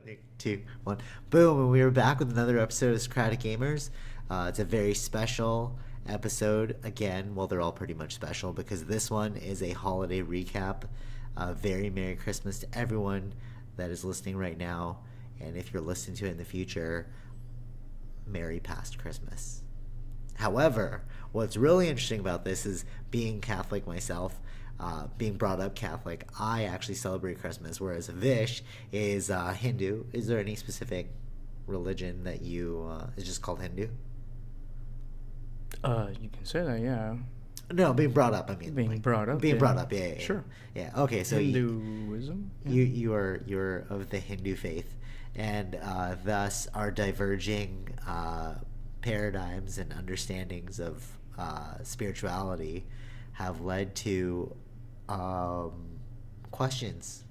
Three, two, one. Boom. And we are back with another episode of Socratic Gamers. It's a very special episode. Again, well, they're all pretty much special because this one is a holiday recap. Very Merry Christmas to everyone that is listening right now. And if you're listening to it in the future, Merry Past Christmas. However, what's really interesting about this is being Catholic myself, being brought up Catholic, I actually celebrate Christmas, whereas Vish is Hindu. Is there any specific religion that you is just called Hindu? You can say that, yeah. No, being brought up. I mean, Being brought up. Being yeah. brought up. Yeah. Sure. Yeah. Okay. So Hinduism. you're of the Hindu faith, and thus our diverging paradigms and understandings of spirituality have led to questions,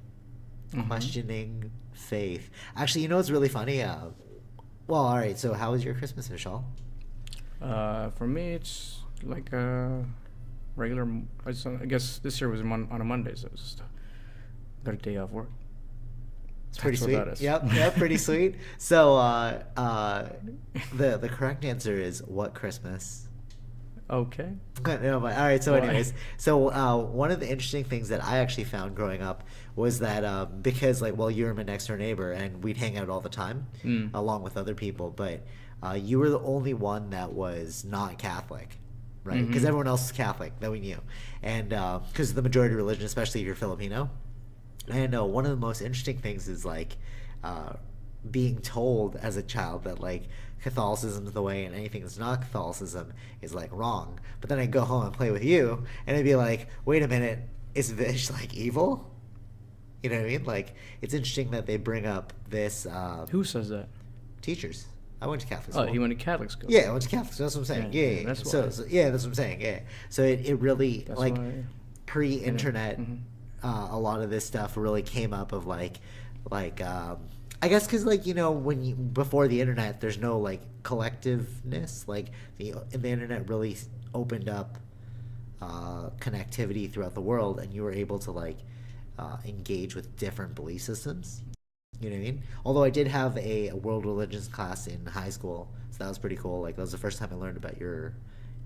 questioning faith. Actually, you know what's really funny? Well, all right. So, how was your Christmas, Vishal? For me, it's like a regular. I guess this year was on a Monday, so it's just got a day off work. It's pretty That's sweet. what that is. Yep, pretty sweet. So, the correct answer is what Christmas? Okay. No, but all right. So, Why? anyways, one of the interesting things that I actually found growing up was that because you were my next door neighbor and we'd hang out all the time, along with other people, but you were the only one that was not Catholic, right? Because everyone else is Catholic that we knew, and because the majority of religion, especially if you're Filipino, and one of the most interesting things is being told as a child that Catholicism is the way and anything that's not Catholicism is wrong. But then I'd go home and play with you and I'd be like, wait a minute, is Vish evil? You know what I mean? It's interesting that they bring up this Who says that? teachers. I went to Catholic school. Oh, he went to Catholic school. Yeah, I went to Catholic school. That's what I'm saying. Yeah. That's so, why. yeah, that's what I'm saying. Yeah. So it really That's why. pre-internet, a lot of this stuff really came up of I guess because when you before the internet, there's no collectiveness. The internet really opened up connectivity throughout the world, and you were able to engage with different belief systems. You know what I mean? Although I did have a world religions class in high school, so that was pretty cool. That was the first time I learned about your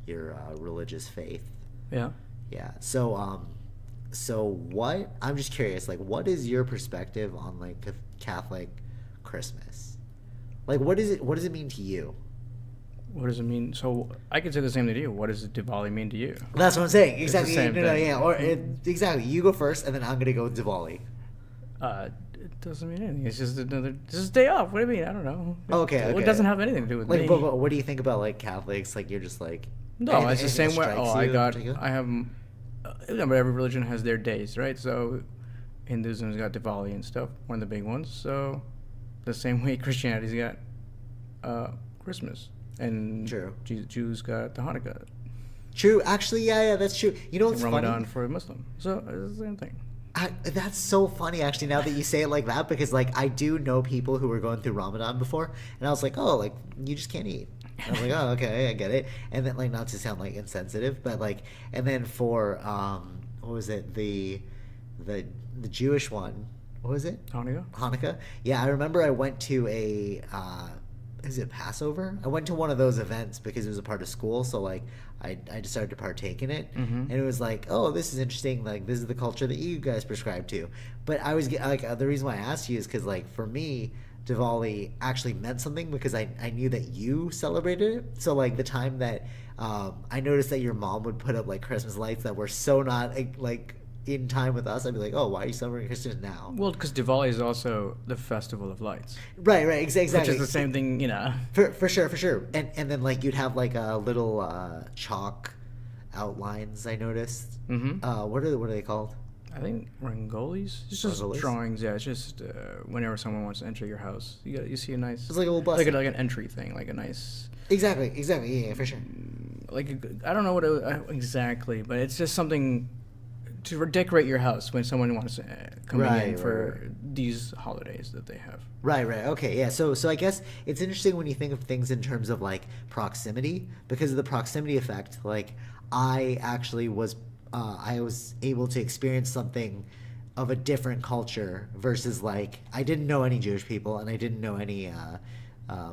religious faith. Yeah. Yeah. So what? I'm just curious. What is your perspective on Catholic Christmas? What is it? What does it mean to you? What does it mean? So I could say the same to you. What does Diwali mean to you? That's what I'm saying. Exactly. It's the same thing. Yeah. Or exactly. You go first, and then I'm gonna go with Diwali. It doesn't mean anything. It's just another. Just a day off. What do you mean? I don't know. Okay. It doesn't have anything to do with me. But what do you think about Catholics? You're just No, it's the same way. I I have. But every religion has their days, right? So Hinduism's got Diwali and stuff, one of the big ones. So the same way Christianity's got Christmas, and True. Jews got the Hanukkah. True. Actually, yeah, that's true. You know what's Ramadan funny? for a Muslim. So it's the same thing. That's so funny, actually, now that you say it like that, because I do know people who were going through Ramadan before, and I was like, oh, you just can't eat. And I was like, oh, okay, I get it. And then not to sound insensitive, but and then for what was it, the Jewish one, what was it? Hanukkah. Yeah, I remember I went to a is it Passover? I went to one of those events because it was a part of school, so I decided to partake in it, and it was oh, this is interesting. This is the culture that you guys prescribe to. But I was the reason why I asked you is because for me, Diwali actually meant something because I knew that you celebrated it. So the time that I noticed that your mom would put up Christmas lights that were so not in time with us, I'd be oh, why are you celebrating Christmas now? Well, because Diwali is also the festival of lights. Right, exactly. Which is the same thing, For sure. And then you'd have a little chalk outlines. I noticed. What are they called? I think rangolis. It's just Rangolis? drawings. Yeah, it's just whenever someone wants to enter your house, you see a nice. It's a little bus. Like an entry thing, a nice. Exactly. Yeah, for sure. I don't know what exactly, but it's just something to decorate your house when someone wants to come in for these holidays that they have. Right. Okay. Yeah. So I guess it's interesting when you think of things in terms of proximity, because of the proximity effect. I actually was I was able to experience something of a different culture versus like I didn't know any Jewish people and I didn't know any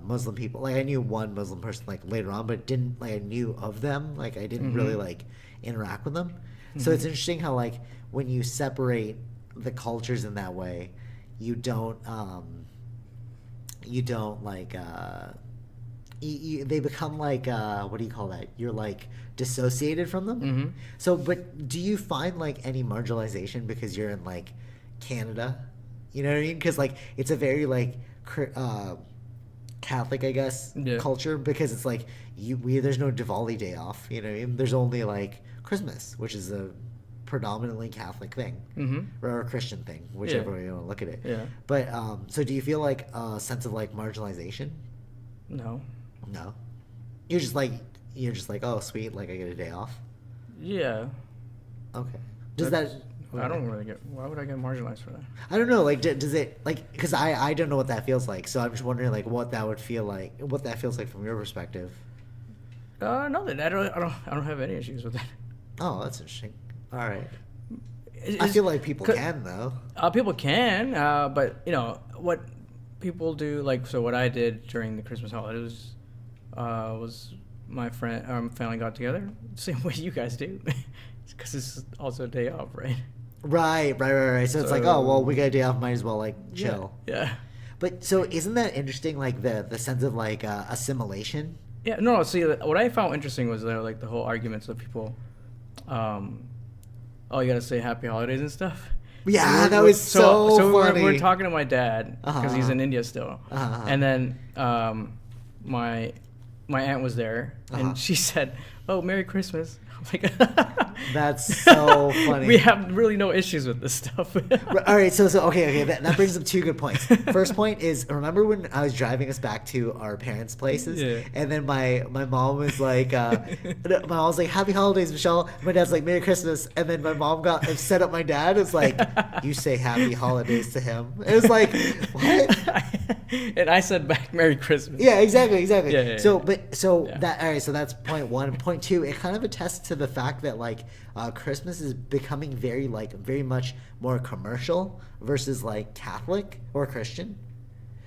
Muslim people. Like I knew one Muslim person like later on, but didn't like I knew of them. Like I didn't really like interact with them. So it's interesting how like when you separate the cultures in that way, you don't like they become like what do you call that? You're like dissociated from them. So, but do you find like any marginalization because you're in like Canada? You know what I mean? Because like it's a very like Catholic, I guess, culture because it's like there's no Diwali day off. You know what I mean? There's only like Christmas, which is a predominantly Catholic thing or a Christian thing, whichever way you want to look at it. Yeah. But so do you feel like a sense of like marginalization? No. You're just like oh sweet, like I get a day off. Yeah. Okay. Does that? I don't really get. Why would I get marginalized for that? I don't know. Like, does it like? Because I don't know what that feels like. So I'm just wondering like what that would feel like. What that feels like from your perspective. No, I don't have any issues with that. Oh, that's interesting. All right. I feel like people can though. People can, but you know what people do. Like, so what I did during the Christmas holidays was my family got together, same way you guys do, because it's also a day off, right? Right. So it's like, oh well, we got a day off, might as well like chill. Yeah. But so isn't that interesting? Like the sense of like assimilation. Yeah. No. See, what I found interesting was like the whole arguments of people. Oh, you gotta say happy holidays and stuff. Yeah, that was so funny. We're talking to my dad because he's in India still, and then my aunt was there, and she said, "Oh, Merry Christmas." I'm like, that's so funny. We have really no issues with this stuff. All right, so okay, that brings up two good points. First point is, remember when I was driving us back to our parents' places, and then my mom was like, my mom was like, "Happy holidays, Michelle." My dad's like, "Merry Christmas," and then my mom got upset at my dad. It's like, "You say Happy Holidays to him." It was like, what? And I said back, "Merry Christmas." Yeah, exactly. Yeah. That all right. So that's point one. Point two, it kind of attests to the fact that like Christmas is becoming very much more commercial versus like Catholic or Christian,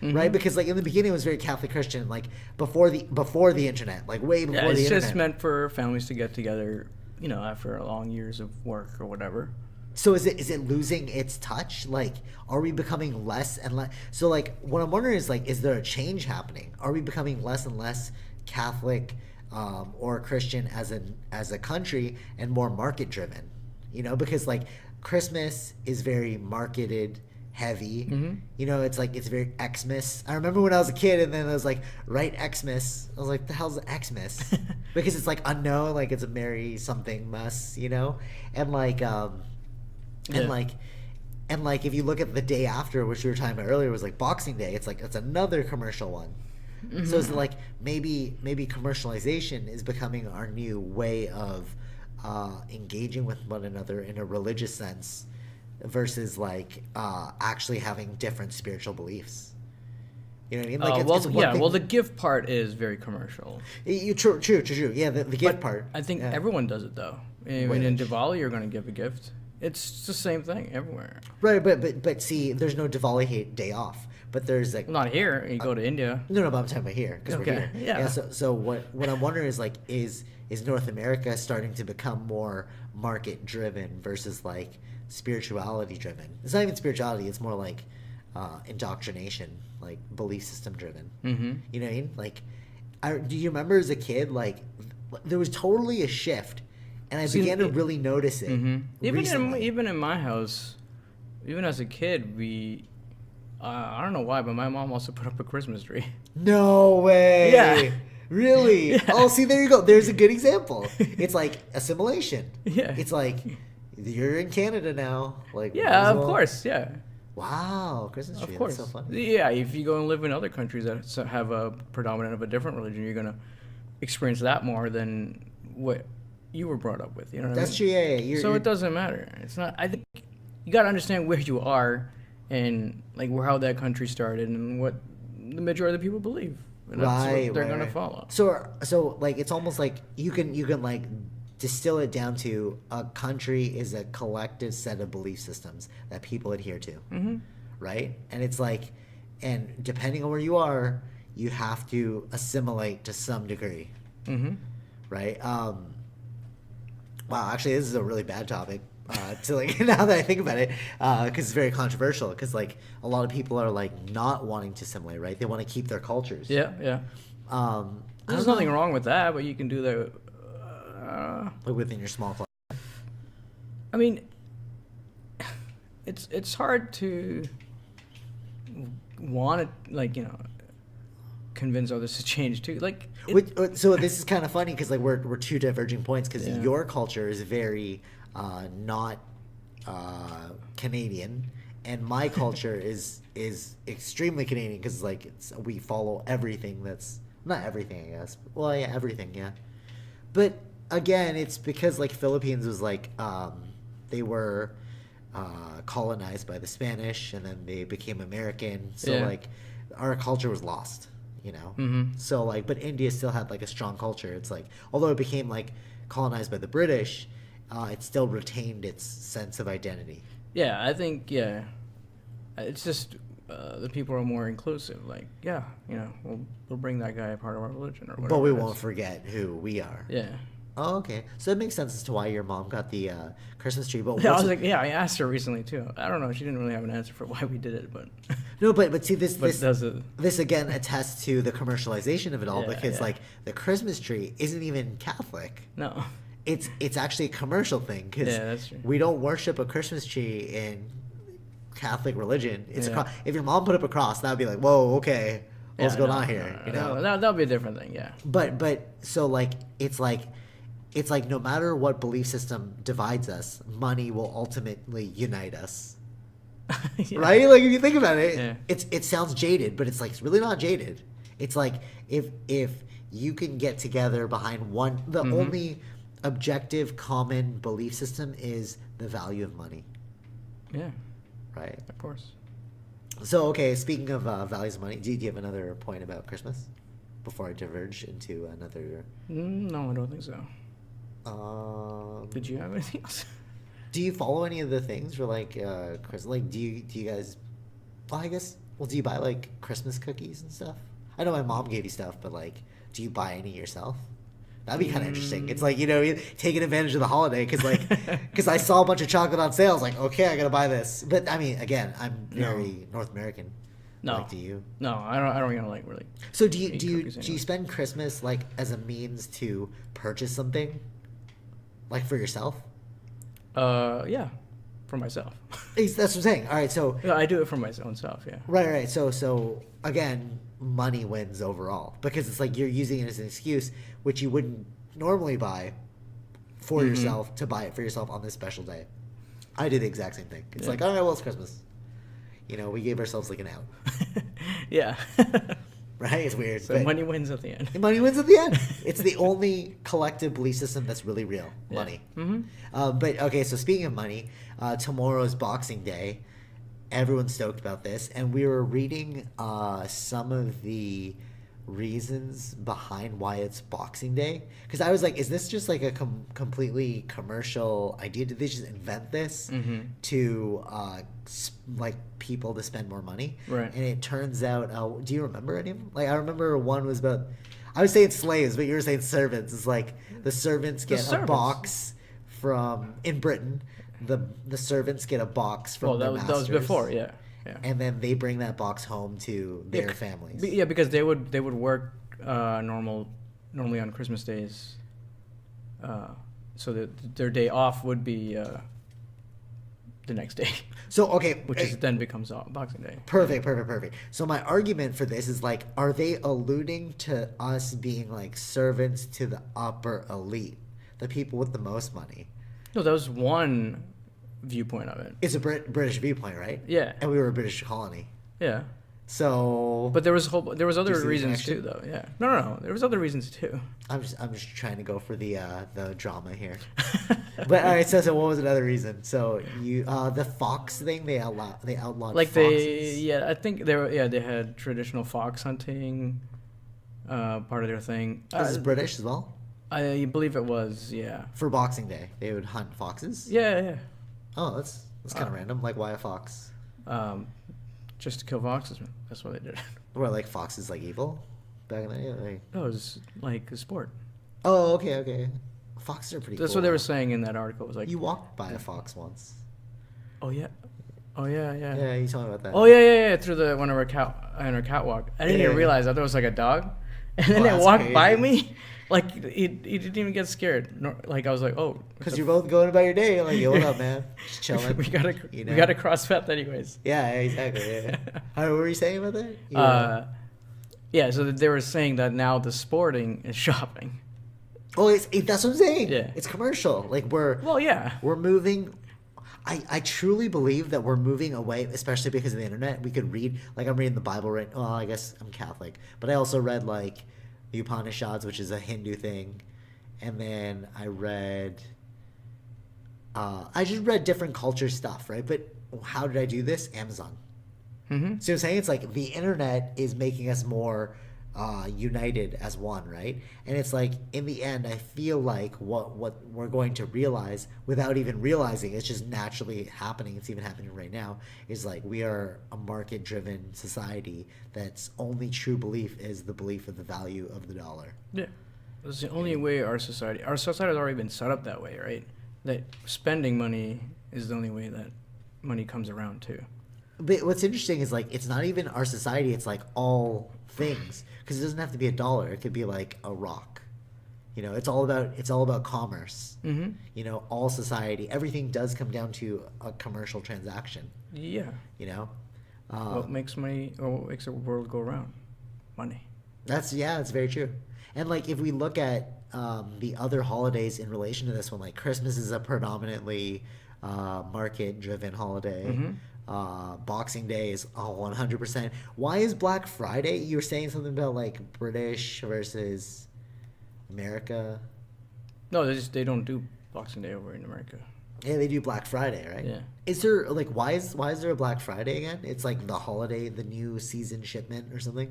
right? Because like in the beginning it was very Catholic Christian, like before the internet, like way before the internet. It's just meant for families to get together, you know, after long years of work or whatever. So is it losing its touch? Like, are we becoming less and less? So like, what I'm wondering is like, is there a change happening? Are we becoming less and less Catholic or Christian as a country and more market driven? You know, because like Christmas is very marketed heavy. You know, it's like it's very Xmas. I remember when I was a kid, and then I was like, right, Xmas. I was like, the hell's Xmas? Because it's like unknown, like it's a Merry something muss, you know, and like And like if you look at the day after, which we were talking about earlier, was like Boxing Day. It's like it's another commercial one. So it's like maybe commercialization is becoming our new way of engaging with one another in a religious sense, versus like actually having different spiritual beliefs. You know what I mean? Like well, the gift part is very commercial. True. Yeah, the gift part. I think everyone does it though. I mean, in Diwali, you're going to give a gift. It's the same thing everywhere. Right, but see, there's no Diwali day off. But there's like not here. You go to India. No, but I'm talking about here because we're here. Yeah. So what I'm wondering is like is North America starting to become more market driven versus like spirituality driven? It's not even spirituality. It's more like indoctrination, like belief system driven. You know what I mean? Like, do you remember as a kid, like there was totally a shift. And I began to really notice it. Even in my house, even as a kid, we I don't know why, but my mom also put up a Christmas tree. No way. Yeah. Really? Yeah. Oh, see, there you go. There's a good example. It's like assimilation. Yeah. It's like you're in Canada now. Like of course. Yeah. Wow, Christmas tree. Of course. That's so funny. Yeah, if you go and live in other countries that have a predominant of a different religion, you're gonna experience that more than what you were brought up with, you know what That's I true, mean? yeah. So it doesn't matter. It's not. I think you got to understand where you are and like how that country started and what the majority of the people believe. And that's what they're gonna follow. So like it's almost like you can like distill it down to a country is a collective set of belief systems that people adhere to, right? And it's like, and depending on where you are, you have to assimilate to some degree, right? Wow, actually, this is a really bad topic. To like now that I think about it, because it's very controversial. Because like a lot of people are like not wanting to assimilate, right? They want to keep their cultures. Yeah, yeah. There's nothing wrong with that, but you can do that. Like within your small class. I mean, it's hard to want to, like, you know, convince others to change too. Like, so this is kind of funny because like we're two diverging points because your culture is very not Canadian, and my culture is extremely Canadian because like we follow everything that's not everything, I guess. Well, yeah, everything, yeah. But again, it's because like Philippines was like they were colonized by the Spanish, and then they became American. So like our culture was lost, you know. So like, but India still had like a strong culture. It's like although it became like colonized by the British, it still retained its sense of identity. Yeah, I think it's just the people are more inclusive. Like, yeah, you know, we'll bring that guy a part of our religion or whatever. But we won't forget who we are. Yeah. Oh, okay. So it makes sense as to why your mom got the Christmas tree. But I was like, I asked her recently too. I don't know. She didn't really have an answer for why we did it, but no, but see this again attests to the commercialization of it all because like the Christmas tree isn't even Catholic. No. It's actually a commercial thing because we don't worship a Christmas tree in Catholic religion. It's if your mom put up a cross, that would be like, whoa, okay, what's going on here? You know, that'll be a different thing, yeah. But so like it's like no matter what belief system divides us, money will ultimately unite us. Right? Like if you think about it, it sounds jaded, but it's like it's really not jaded. It's like if you can get together behind one, the only objective common belief system is the value of money. Yeah. Right. Of course. So okay, speaking of values of money, do you have another point about Christmas before I diverge into another? No, I don't think so. Did you have anything else? Do you follow any of the things for like Christmas? Like, do you guys? Well, I guess. Well, do you buy like Christmas cookies and stuff? I know my mom gave you stuff, but like, do you buy any yourself? That'd be kind of interesting. It's like, you know, taking advantage of the holiday because I saw a bunch of chocolate on sale. I was like, okay, I gotta buy this. But I mean, again, I'm very North American. No. Like, do you? No, I don't you know, like really. So do you spend Christmas like as a means to purchase something, like for yourself? Yeah, for myself. That's what I'm saying. All right, so yeah, I do it for my own self. Yeah. Right. So again, money wins overall because it's like you're using it as an excuse, which you wouldn't normally buy for yourself to buy it for yourself on this special day. I do the exact same thing. It's like, all right, well, it's Christmas. You know, we gave ourselves like an out. Yeah. Right? It's weird. So money wins at the end. Money wins at the end. It's the only collective belief system that's really real. Money. But okay, so speaking of money, tomorrow's Boxing Day. Everyone's stoked about this, and we were reading some of the reasons behind why it's Boxing Day, because I was like, is this just like a completely commercial idea? Did they just invent this to like people to spend more money? Right. And it turns out, do you remember any of them? Like I remember one was about, I was saying slaves, but you were saying servants. It's like the servants get a box from in Britain. The servants get a box from their masters. That was before, yeah. And then they bring that box home to their families. Yeah, because they would work normally on Christmas days, so that their day off would be the next day. So okay, which then becomes Boxing Day. Perfect. So my argument for this is like, are they alluding to us being like servants to the upper elite, the people with the most money? No, that was one viewpoint of it. It's a British viewpoint, right? Yeah. And we were a British colony. Yeah. So. But there was other reasons too, though. Yeah. No. There was other reasons too. I'm just trying to go for the drama here. But all right. So what was another reason? So you the fox thing, they outlawed like foxes. I think they had traditional fox hunting, part of their thing. This is British as well. I believe it was, yeah. For Boxing Day, they would hunt foxes. Yeah, yeah. Oh, that's kind of random. Like, why a fox? Just to kill foxes, man. That's what they did. Were like foxes like evil back in the day? Like... No, it was like a sport. Oh, okay. Foxes are pretty. That's cool. what they were saying in that article. It was like You walked by a fox once. Oh yeah. Yeah, you told me about that. Oh yeah. Through the one of our catwalk. I didn't even realize. I thought it was like a dog, and then it walked by me. Like he didn't even get scared. Like I was like, oh, because you're both going about your day. You're like, yo, what up, man? Just chilling. we gotta cross path anyways. Yeah, exactly. Yeah. What were you saying about that? Yeah. So they were saying that now the sporting is shopping. Oh, that's what I'm saying. Yeah, it's commercial. Like we're moving. I truly believe that we're moving away, especially because of the internet. We could read, like I'm reading the Bible right. Well, I guess I'm Catholic, but I also read like the Upanishads, which is a Hindu thing, and then I just read different culture stuff, right? But how did I do this? Amazon. Mm-hmm. So I'm saying it's like the internet is making us more united as one, right? And it's like in the end, I feel like what we're going to realize without even realizing, it's just naturally happening. It's even happening right now. Is like we are a market-driven society that's only true belief is the belief of the value of the dollar. Yeah, that's the only way our society has already been set up that way, right? That spending money is the only way that money comes around too. But what's interesting is like it's not even our society. It's like all things, because it doesn't have to be a dollar. It could be like a rock. You know, it's all about commerce. Mm-hmm. You know, all society, everything does come down to a commercial transaction. Yeah. You know, what makes money or what makes the world go around? Money. That's very true. And like if we look at the other holidays in relation to this one, like Christmas is a predominantly market-driven holiday. Mm-hmm. Boxing Day is 100%. Why is Black Friday? You were saying something about like British versus America. No, they don't do Boxing Day over in America. Yeah, they do Black Friday, right? Yeah. Is there like why is there a Black Friday again? It's like the holiday, the new season shipment or something.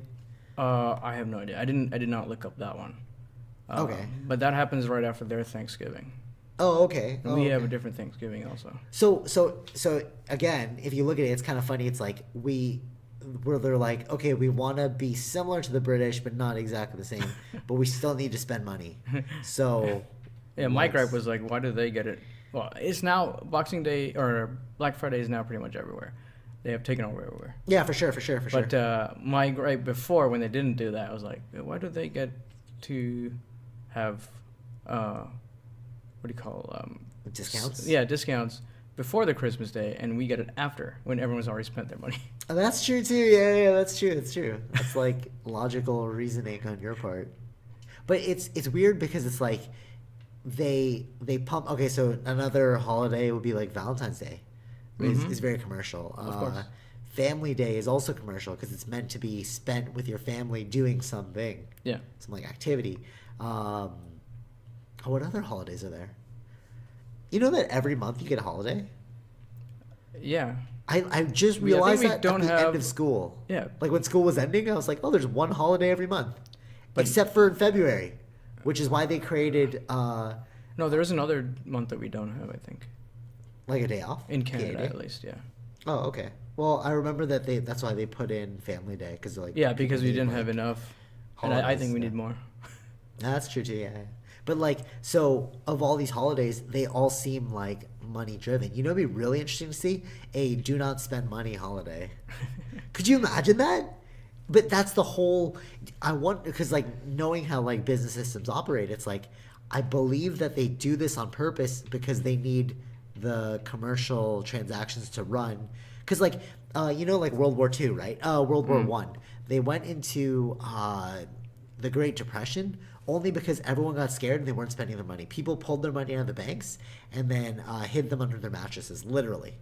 I have no idea. I did not look up that one. Okay. But that happens right after their Thanksgiving. Oh, okay. We have a different Thanksgiving also. So again, if you look at it, it's kind of funny. It's like where they're like, okay, we want to be similar to the British, but not exactly the same, but we still need to spend money. So yeah, my gripe was like, why do they get it? Well, it's now Boxing Day or Black Friday is now pretty much everywhere. They have taken over everywhere. Yeah, for sure. But my gripe before when they didn't do that, I was like, why do they get to have what do you call discounts? Yeah, discounts before the Christmas Day, and we get it after when everyone's already spent their money. Oh, that's true too. Yeah, that's true. That's like logical reasoning on your part. But it's weird because it's like they pump. Okay, so another holiday would be like Valentine's Day. Is very commercial. Of course. Family Day is also commercial because it's meant to be spent with your family doing something. Yeah. Some like activity. What other holidays are there? You know that every month you get a holiday? Yeah. I just realized that at the end end of school. Yeah. Like when school was ending, I was like, oh, there's one holiday every month. Except for in February, which is why they created... no, there is another month that we don't have, I think. Like a day off? In Canada, at least, yeah. Oh, okay. Well, I remember that's why they put in Family Day. Cause like, yeah, because we didn't have enough. Holidays, and I think we need more. That's true too, yeah. But like, so of all these holidays, they all seem like money driven. You know, it'd be really interesting to see a do not spend money holiday. Could you imagine that? But that's the whole. I want because like knowing how like business systems operate, it's like I believe that they do this on purpose because they need the commercial transactions to run. Because like you know, like World War II, right? World War One. They went into the Great Depression only because everyone got scared and they weren't spending their money. People pulled their money out of the banks and then hid them under their mattresses, literally,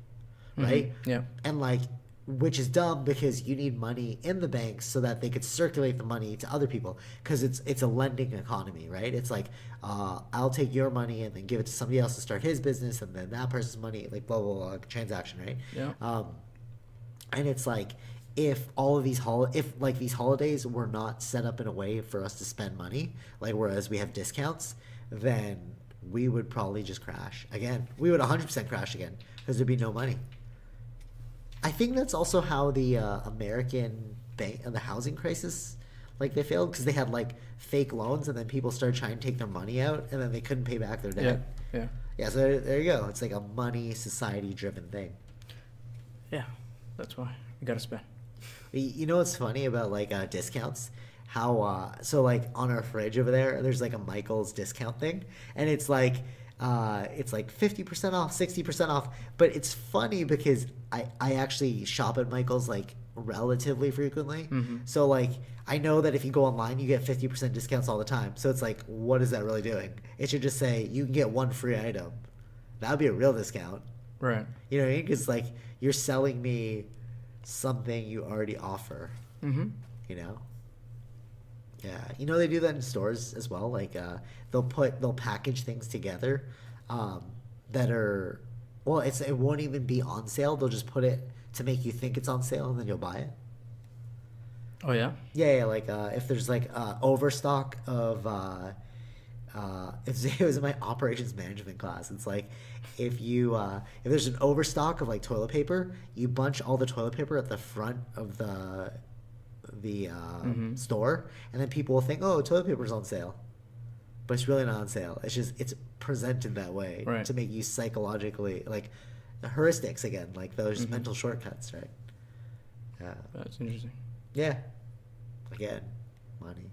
right? Mm-hmm. Yeah. And like, which is dumb because you need money in the banks so that they could circulate the money to other people because it's a lending economy, right? It's like I'll take your money and then give it to somebody else to start his business and then that person's money, like blah, blah, blah, transaction, right? Yeah. And it's like if all of these these holidays were not set up in a way for us to spend money, like whereas we have discounts, then we would probably just crash again. We would 100% crash again because there'd be no money. I think that's also how the American bank and the housing crisis, like they failed because they had like fake loans and then people started trying to take their money out and then they couldn't pay back their debt. Yeah. So there you go. It's like a money society driven thing. Yeah, that's why we gotta spend. You know what's funny about like discounts? How so like on our fridge over there's like a Michael's discount thing, and it's like 50% off, 60% off. But it's funny because I actually shop at Michael's like relatively frequently. Mm-hmm. So like I know that if you go online, you get 50% discounts all the time. So it's like, what is that really doing? It should just say you can get one free item. That would be a real discount. Right. You know what I mean? Because like you're selling me something you already offer. Mm-hmm. You know? Yeah. You know they do that in stores as well. Like they'll package things together that are, well, it won't even be on sale. They'll just put it to make you think it's on sale and then you'll buy it. Oh yeah. Yeah. Like if there's like overstock of it was in my operations management class. It's like if there's an overstock of like toilet paper, you bunch all the toilet paper at the front of the store, and then people will think, oh, toilet paper's on sale, but it's really not on sale. It's presented that way to make you psychologically like the heuristics again, like those mental shortcuts, right? Yeah, that's interesting. Yeah, again, money.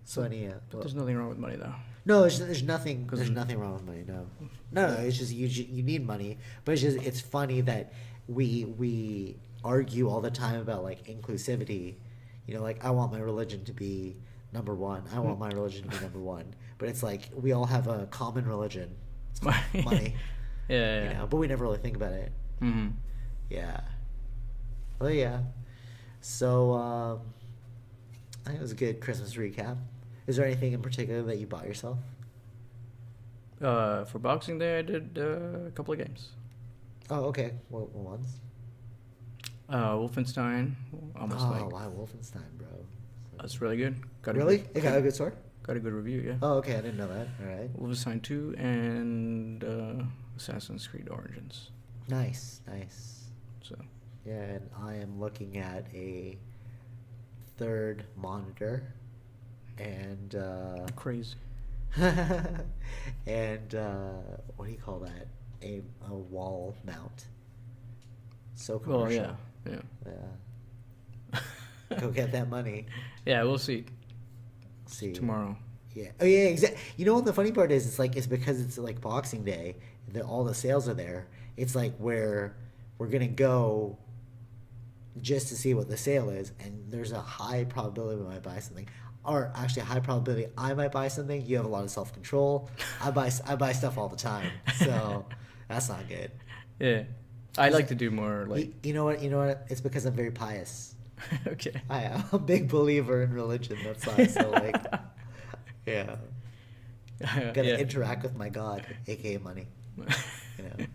So but there's nothing wrong with money though. No, there's nothing. There's nothing wrong with money. No. It's just you need money, but it's funny that we argue all the time about like inclusivity. You know, like I want my religion to be number one. I want my religion to be number one. But it's like we all have a common religion. It's called money. Yeah. You know, but we never really think about it. Mm-hmm. Yeah. Well, yeah. So I think it was a good Christmas recap. Is there anything in particular that you bought yourself? For Boxing Day, I did a couple of games. Oh, okay. What ones? Wolfenstein. Wow, Wolfenstein, bro. That's really good. It got a good score? Got a good review, yeah. Oh, okay. I didn't know that. All right. Wolfenstein 2 and Assassin's Creed Origins. Nice. So. Yeah, and I am looking at a third monitor and crazy. and what do you call that? A wall mount. So commercial. Oh yeah. Go get that money. Yeah, we'll see. Tomorrow. Yeah. Oh yeah, exactly. You know what the funny part is? It's because it's like Boxing Day. All the sales are there. It's like where we're gonna go just to see what the sale is, and there's a high probability we might buy something, or actually a high probability I might buy something. You have a lot of self-control. I buy stuff all the time, so that's not good. Yeah, I like to do more like. You know what? It's because I'm very pious. Okay. I am a big believer in religion. That's why. So like, yeah, gotta interact with my God, aka money. You know,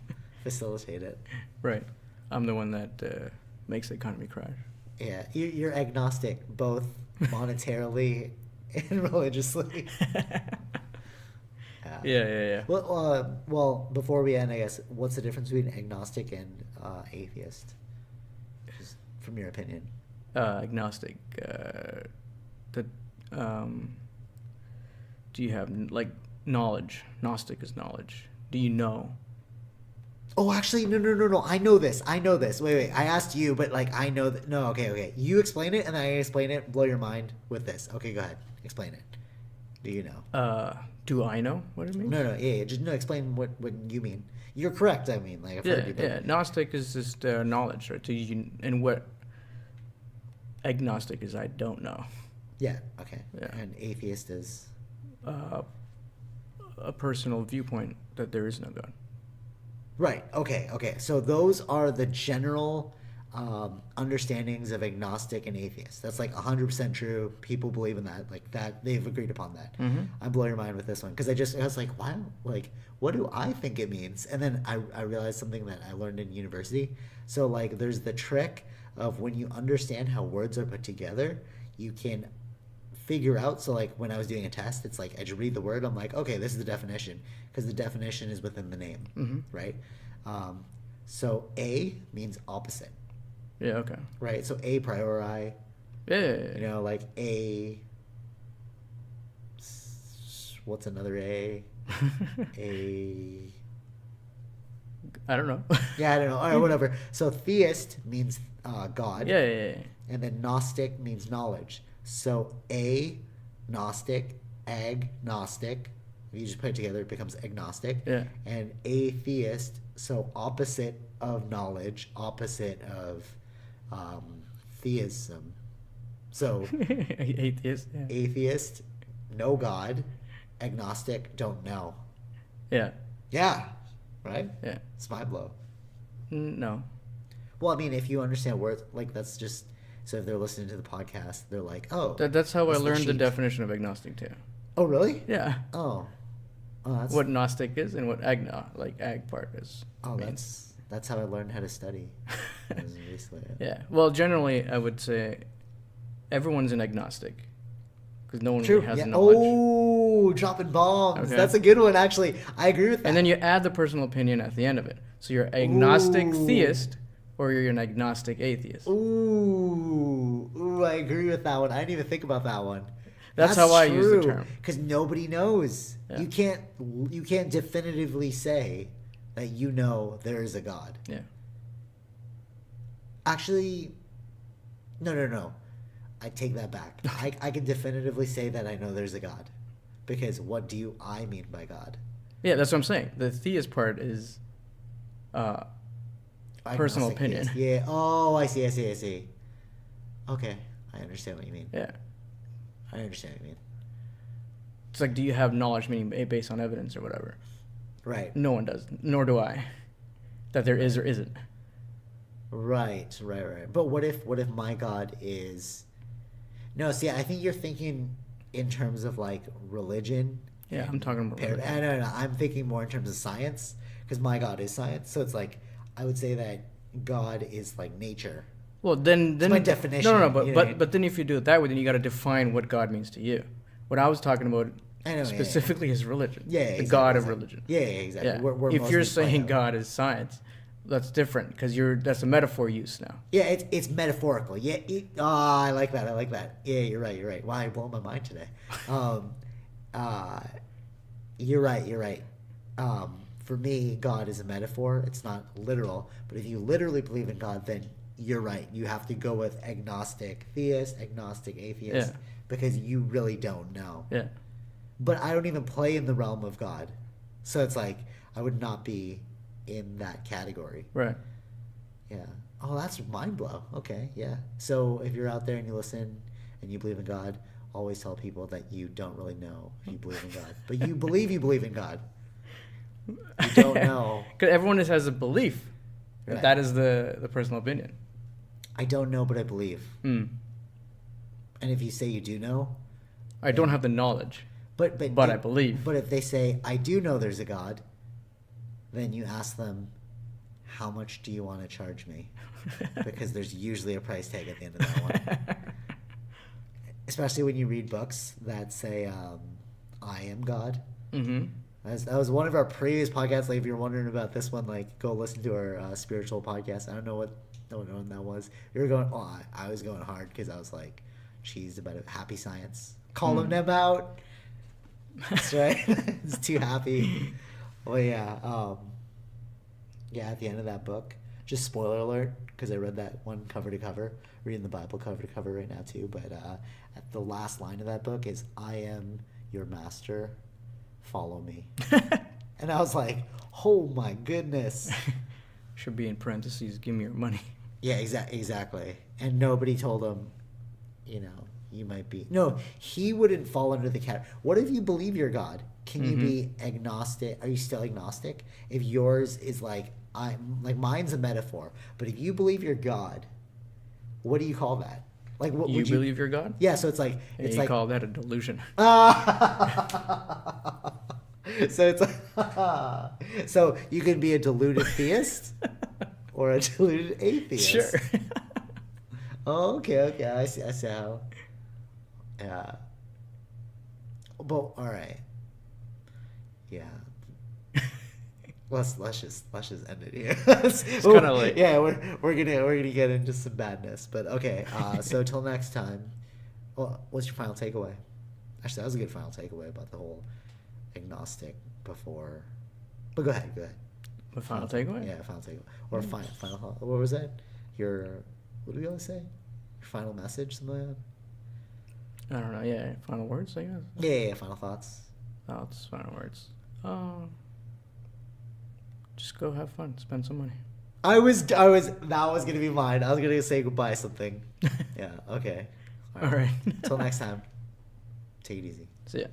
facilitate it. Right. I'm the one that makes the economy crash. Yeah, you're agnostic, both monetarily and religiously. Yeah. Well, before we end, I guess, what's the difference between agnostic and atheist? Just from your opinion. Agnostic. Do you have like knowledge? Gnostic is knowledge. Do you know? Oh, actually, no. I know this. Wait. I asked you, but like I know that. No, okay. You explain it, and then I explain it. Blow your mind with this. Okay, go ahead. Explain it. Do you know? Do I know what it means? No. Yeah. Just explain what you mean. You're correct. I mean, like I've heard you. Yeah. Gnostic is just knowledge, right? And what agnostic is, I don't know. Yeah. Okay. Yeah. And atheist is a personal viewpoint that there is no God. Right. Okay. So those are the general understandings of agnostic and atheist. That's like 100% true. People believe in that. Like that, they've agreed upon that. Mm-hmm. I blow your mind with this one because I was like, wow, like what do I think it means? And then I realized something that I learned in university. So like, there's the trick of when you understand how words are put together, you can figure out. So like when I was doing a test, it's like I just read the word, I'm like, okay, this is the definition, because the definition is within the name. Mm-hmm. Right? So a means opposite. Yeah, okay. Right? So a priori, Yeah. you know, like a, what's another a? A, I don't know. yeah, I don't know. All right, whatever. So theist means God. Yeah. And then Gnostic means knowledge. So Gnostic, agnostic. If you just put it together, it becomes agnostic. Yeah. And atheist, so opposite of knowledge, opposite of theism. So Atheist. Yeah. atheist, no God. Agnostic, don't know. Yeah. Yeah. Right? Yeah. It's mind blow. No. Well, I mean, if you understand words, like that's just, so if they're listening to the podcast, they're like, oh. That's how I that's learned the cheat. definition of agnostic too. Oh, really? Yeah. Oh. Oh, that's, What Gnostic is and what ag part is. oh, means. that's how I learned how to study. That was basically it. Yeah. Well, generally, I would say everyone's an agnostic because no one True. really has Yeah. knowledge. Oh, dropping bombs. Okay. That's a good one, actually. I agree with that. And then you add the personal opinion at the end of it. So you're agnostic Ooh. theist or you're an agnostic atheist. Ooh, I agree with that one. I didn't even think about that one. That's how I use the term. Because nobody knows. Yeah. You can't definitively say that you know there is a God. Yeah. Actually, no. I take that back. I can definitively say that I know there's a God. Because what do I mean by God? Yeah, that's what I'm saying. The theist part is personal Agnostic opinion. theist. Yeah. Oh, I see. Okay. I understand what you mean. Yeah. I understand what you mean. It's like, do you have knowledge, meaning based on evidence or whatever? Right. No one does, nor do I. That there is or isn't. Right. But what if my God is... No, see, I think you're thinking in terms of like religion. Yeah, I'm talking about religion. No. I'm thinking more in terms of science, because my God is science. So it's like, I would say that God is like nature. Well, then my definition, No, you know what I mean? but then if you do it that way, then you got to define what God means to you. What I was talking about specifically is religion. Yeah, the exactly, God of exactly. religion. Yeah, exactly. Yeah. We're If you're mostly saying Plato. God is science, that's different because that's a metaphor use now. Yeah, it's metaphorical. Yeah, I like that. Yeah, you're right. Wow, you're blowing my mind today. You're right. For me, God is a metaphor. It's not literal. But if you literally believe in God, then you're right. You have to go with agnostic theist, agnostic atheist, Yeah. because you really don't know. Yeah. But I don't even play in the realm of God. So it's like, I would not be in that category. Right. Yeah. Oh, that's mind blow. Okay, yeah. So if you're out there and you listen and you believe in God, always tell people that you don't really know if you believe in God. But you believe in God. You don't know. Because everyone just has a belief. Right. That is the personal opinion. I don't know, but I believe. Mm. And if you say you do know, I don't have the knowledge, but I believe. But if they say I do know there's a God, then you ask them, how much do you want to charge me? Because there's usually a price tag at the end of that one. Especially when you read books that say, I am God. Mm-hmm. That was one of our previous podcasts. Like, if you're wondering about this one, like, go listen to our spiritual podcast. I don't know what one that was. We were going, I was going hard because I was like, cheesed about it. Happy science. Calling them out. That's right. It's too happy. Well, yeah. Yeah, at the end of that book, just spoiler alert, because I read that one cover to cover, reading the Bible cover to cover right now too, but at the last line of that book is, I am your master, follow me. And I was like, oh my goodness. Should be in parentheses, give me your money. Yeah, exactly. And nobody told him, you might be. No, he wouldn't fall under the cat. What if you believe you're God? Can you be agnostic? Are you still agnostic? If yours is like mine's a metaphor, but if you believe you're God, what do you call that? Like, what You would believe you're God? Yeah, so it's like Yeah, you call that a delusion. So it's so you can be a deluded theist or a deluded atheist. Sure. Oh, okay. I see how. Yeah. But all right. Yeah. Let's just end it here. It's kind of late. Yeah, we're gonna get into some madness. But okay. So till next time. Well, what's your final takeaway? Actually, that was a good final takeaway about the whole agnostic before. But go ahead. The final takeaway? Yeah, final takeaway. Or final thought. What was that? What do we always say? Your final message, something like that? I don't know. Yeah, final words, I guess. Yeah, final thoughts. Thoughts, final words. Just go have fun. Spend some money. That was gonna be mine. I was gonna say goodbye something. Yeah, okay. All right. Till next time. Take it easy. See ya.